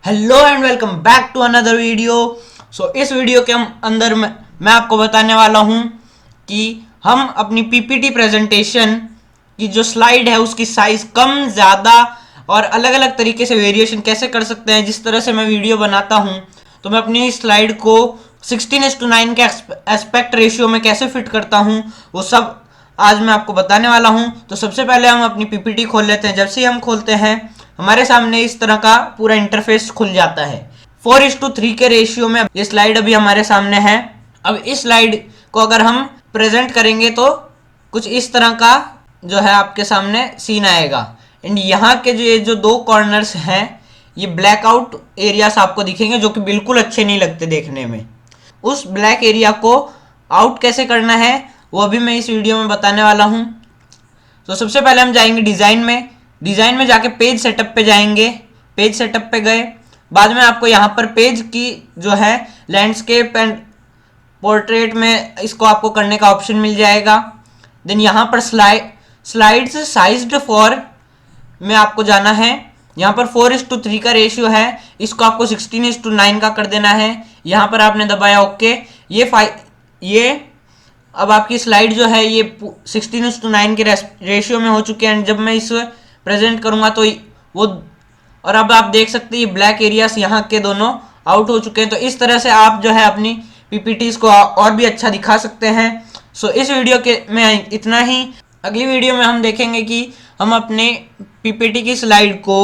Hello and welcome back to another video. इस video के अंदर मैं आपको बताने वाला हूं कि हम अपनी पीपीटी प्रेजेंटेशन की जो स्लाइड है उसकी साइज कम ज़्यादा और अलग अलग तरीके से वेरिएशन कैसे कर सकते हैं। जिस तरह से मैं वीडियो बनाता हूं तो मैं अपनी स्लाइड को 16:9 के एस्पेक्ट रेशियो में कैसे फिट करता हूं, वो सब आज मैं आपको बताने वाला हूं। तो सबसे पहले हम अपनी पीपीटी खोल लेते हैं। जब से हम खोलते हैं हमारे सामने इस तरह का पूरा इंटरफेस खुल जाता है। 4:3 के रेशियो में ये स्लाइड अभी हमारे सामने है। अब इस स्लाइड को अगर हम प्रेजेंट करेंगे तो कुछ इस तरह का जो है आपके सामने सीन आएगा। एंड यहाँ के जो दो कॉर्नर्स हैं ये ब्लैकआउट एरियास आपको दिखेंगे जो कि बिल्कुल अच्छे नहीं लगते देखने में। उस ब्लैक एरिया को आउट कैसे करना है वो अभी मैं इस वीडियो में बताने वाला हूँ। तो सबसे पहले हम जाएंगे डिज़ाइन में जाके पेज सेटअप पे जाएंगे। पेज सेटअप पे गए बाद में आपको यहाँ पर पेज की जो है लैंडस्केप एंड पोर्ट्रेट में इसको आपको करने का ऑप्शन मिल जाएगा। देन यहाँ पर स्लाइड्स साइज्ड फॉर में आपको जाना है। यहाँ पर 4:3 का रेशियो है, इसको आपको 16:9 का कर देना है। यहाँ पर आपने दबाया ओके। ये अब आपकी स्लाइड जो है ये 16:9 के रेशियो में हो चुके हैं। जब मैं इस प्रेजेंट करूँगा तो वो और अब आप देख सकते हैं ये ब्लैक एरियाज यहाँ के दोनों आउट हो चुके हैं। तो इस तरह से आप जो है अपनी पीपीटीज को और भी अच्छा दिखा सकते हैं। इस वीडियो के में इतना ही। अगली वीडियो में हम देखेंगे कि हम अपने पीपीटी की स्लाइड को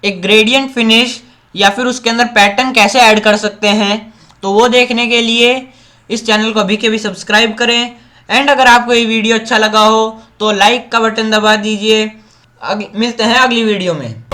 एक ग्रेडियंट फिनिश या फिर उसके अंदर पैटर्न कैसे ऐड कर सकते हैं। तो वो देखने के लिए इस चैनल को अभी के भी सब्सक्राइब करें। एंड अगर आपको ये वीडियो अच्छा लगा हो तो लाइक का बटन दबा दीजिए। मिलते हैं अगली वीडियो में।